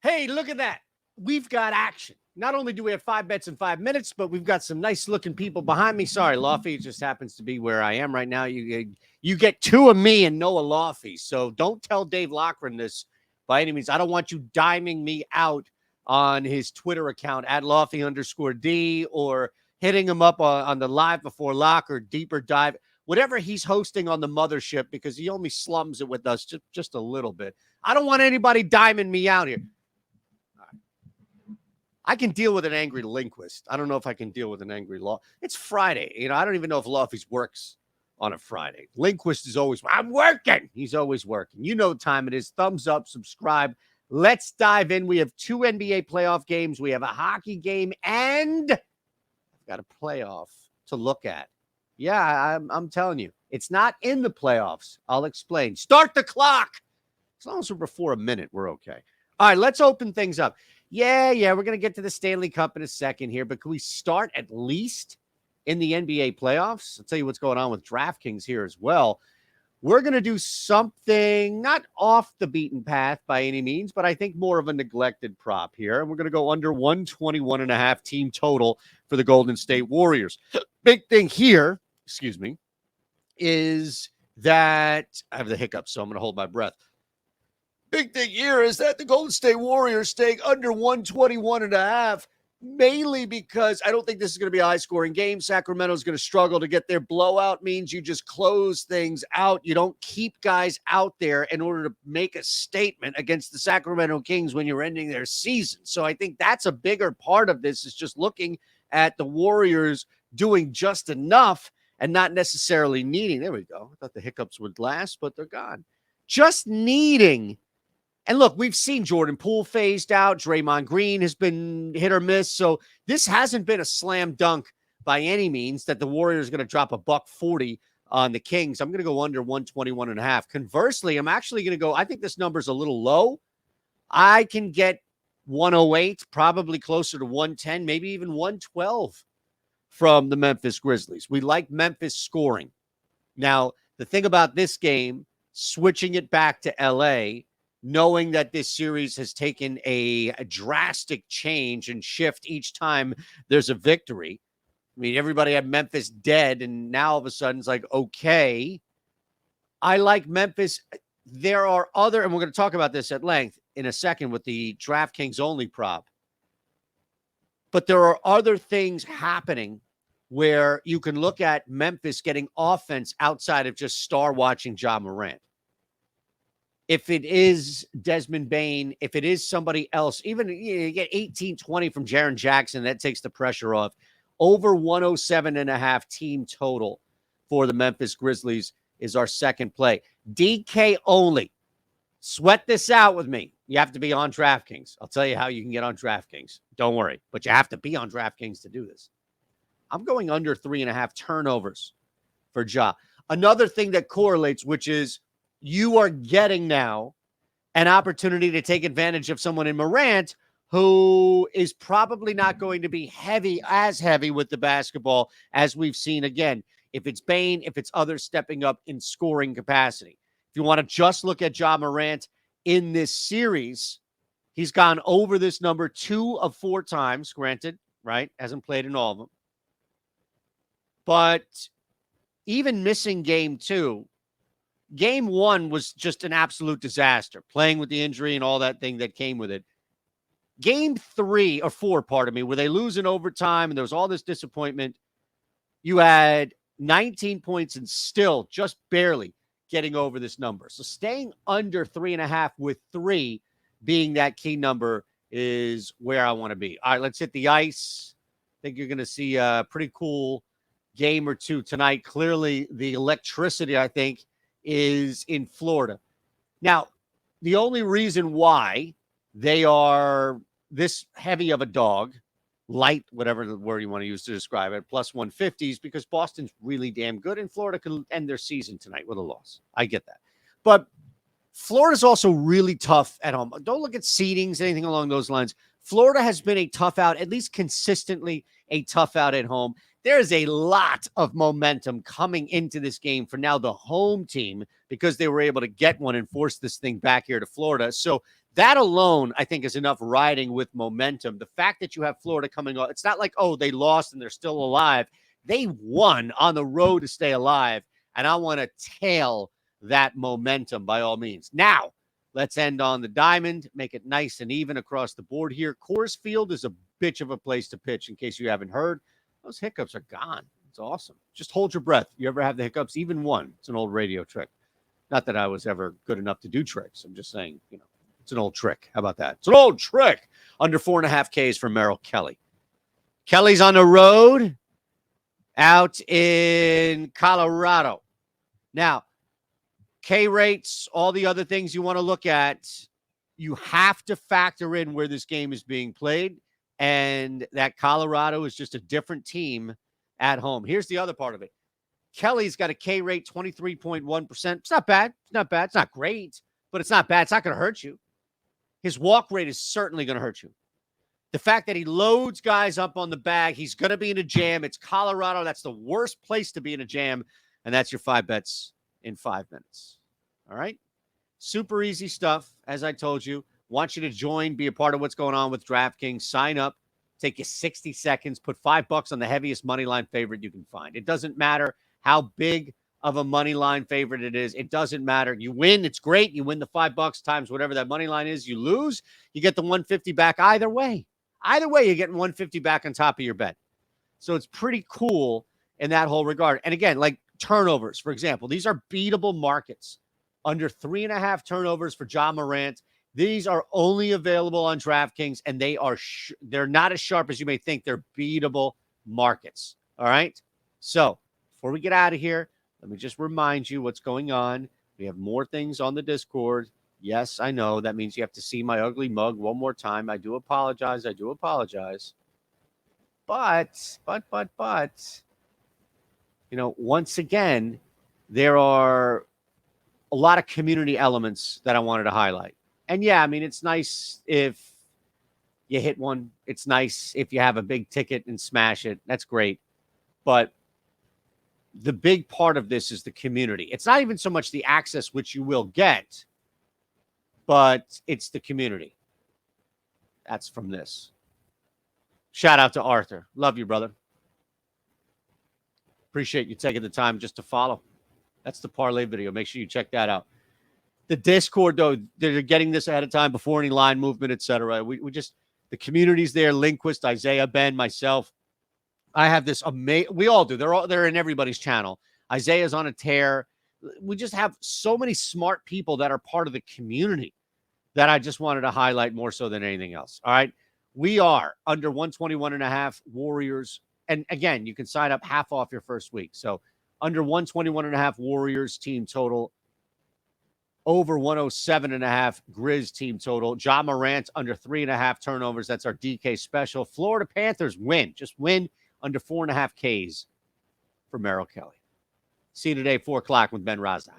Hey, look at that. We've got action. Not only do we have 5 bets in 5 minutes, but we've got some nice looking people behind me. Sorry, Lofty, it just happens to be where I am right now. You get two of me and Noah Lofty. So don't tell Dave Loughran this by any means. I don't want you diming me out on his Twitter account at Lofty_D or hitting him up on the Live Before Lock or Deeper Dive, whatever he's hosting on the mothership, because he only slums it with us just a little bit. I don't want anybody diming me out here. I can deal with an angry linguist. I don't know if I can deal with an angry law. It's Friday. I don't even know if Lofty's works on a Friday. Linguist is always, I'm working. He's always working. You know what time it is. Thumbs up, subscribe. Let's dive in. We have 2 NBA playoff games. We have a hockey game, and I've got a playoff to look at. Yeah, I'm telling you, it's not in the playoffs. I'll explain. Start the clock. As long as we're before a minute, we're okay. All right, let's open things up. Yeah, we're going to get to the Stanley Cup in a second here, but can we start at least in the NBA playoffs? I'll tell you what's going on with DraftKings here as well. We're going to do something not off the beaten path by any means, but I think more of a neglected prop here. And we're going to go under 121.5 team total for the Golden State Warriors. Big thing here, is that I have the hiccups, so I'm going to hold my breath. Big thing here is that the Golden State Warriors staying under 121.5, mainly because I don't think this is going to be a high-scoring game. Sacramento is going to struggle to get their blowout. Means you just close things out. You don't keep guys out there in order to make a statement against the Sacramento Kings when you're ending their season. So I think that's a bigger part of this, is just looking at the Warriors doing just enough and not necessarily needing. There we go. I thought the hiccups would last, but they're gone. Just needing. And look, we've seen Jordan Poole phased out. Draymond Green has been hit or miss. So this hasn't been a slam dunk by any means that the Warriors are going to drop $140 on the Kings. I'm going to go under 121.5. Conversely, I'm actually going to go, I think this number's a little low. I can get 108, probably closer to 110, maybe even 112 from the Memphis Grizzlies. We like Memphis scoring. Now, the thing about this game, switching it back to LA, knowing that this series has taken a drastic change and shift each time there's a victory. I mean, everybody had Memphis dead, and now all of a sudden it's like, okay, I like Memphis. There are other, and we're going to talk about this at length in a second with the DraftKings only prop, but there are other things happening where you can look at Memphis getting offense outside of just star watching Ja Morant. If it is Desmond Bane, if it is somebody else, even you get 18, 20 from Jaren Jackson, that takes the pressure off. Over 107.5 team total for the Memphis Grizzlies is our second play. DK only. Sweat this out with me. You have to be on DraftKings. I'll tell you how you can get on DraftKings. Don't worry, but you have to be on DraftKings to do this. I'm going under 3.5 turnovers for Ja. Another thing that correlates, which is you are getting now an opportunity to take advantage of someone in Morant who is probably not going to be as heavy with the basketball as we've seen again. If it's Bane, if it's others stepping up in scoring capacity. If you want to just look at Ja Morant in this series, he's gone over this number 2 of 4 times, granted, right? Hasn't played in all of them. But even missing game 2, Game 1 was just an absolute disaster, playing with the injury and all that thing that came with it. Game 3 or 4, pardon me, where they lose in overtime and there was all this disappointment, you had 19 points and still just barely getting over this number. So staying under 3.5 with 3 being that key number is where I want to be. All right, let's hit the ice. I think you're going to see a pretty cool game or two tonight. Clearly, the electricity, I think, is in Florida. Now, the only reason why they are this heavy of a dog, light, whatever the word you want to use to describe it, plus 150s, because Boston's really damn good, and Florida can end their season tonight with a loss. I get that. But Florida's also really tough at home. Don't look at seedings, anything along those lines. Florida has been a tough out, at least consistently a tough out at home. There's a lot of momentum coming into this game for now the home team, because they were able to get one and force this thing back here to Florida. So That alone, I think, is enough riding with momentum. The fact that you have Florida coming off, it's not like, oh, they lost and they're still alive. They won on the road to stay alive, and I want to tail that momentum by all means. Now, let's end on the diamond, make it nice and even across the board here. Coors Field is a bitch of a place to pitch, in case you haven't heard. Those hiccups are gone. It's awesome. Just hold your breath. You ever have the hiccups? Even one. It's an old radio trick. Not that I was ever good enough to do tricks. I'm just saying, it's an old trick. How about that? It's an old trick. Under 4.5 Ks for Merrill Kelly. Kelly's on the road out in Colorado. Now, K rates, all the other things you want to look at, you have to factor in where this game is being played, and that Colorado is just a different team at home. Here's the other part of it. Kelly's got a K rate 23.1%. It's not bad. It's not bad. It's not great, but it's not bad. It's not going to hurt you. His walk rate is certainly going to hurt you. The fact that he loads guys up on the bag, he's going to be in a jam. It's Colorado. That's the worst place to be in a jam, and that's your 5 bets in 5 minutes. All right? Super easy stuff, as I told you. Want you to join, be a part of what's going on with DraftKings. Sign up. Take you 60 seconds. Put $5 on the heaviest money line favorite you can find. It doesn't matter how big of a money line favorite it is. It doesn't matter. You win, it's great. You win the $5 times whatever that money line is. You lose, you get the 150 back. Either way, you're getting 150 back on top of your bet. So it's pretty cool in that whole regard. And again, like turnovers, for example, these are beatable markets. Under 3.5 turnovers for Ja Morant. These are only available on DraftKings, and they're not as sharp as you may think. They're beatable markets. All right. So before we get out of here, let me just remind you what's going on. We have more things on the Discord. Yes, I know. That means you have to see my ugly mug one more time. I do apologize. But, once again, there are a lot of community elements that I wanted to highlight. And yeah, I mean, it's nice if you hit one. It's nice if you have a big ticket and smash it. That's great. But the big part of this is the community. It's not even so much the access, which you will get, but it's the community. That's from this. Shout out to Arthur. Love you, brother. Appreciate you taking the time just to follow. That's the parlay video. Make sure you check that out. The Discord, though, they're getting this ahead of time before any line movement, etc. We just, the community's there. Lindquist, Isaiah, Ben, myself. I have this amazing. We all do. They're in everybody's channel. Isaiah's on a tear. We just have so many smart people that are part of the community that I just wanted to highlight more so than anything else. All right. We are under 121.5 Warriors. And again, you can sign up half off your first week. So under 121.5 Warriors team total, over 107.5 Grizz team total. Ja Morant under 3.5 turnovers. That's our DK special. Florida Panthers win. Just win under 4.5 Ks for Merrill Kelly. See you today, 4 o'clock with Ben Razda.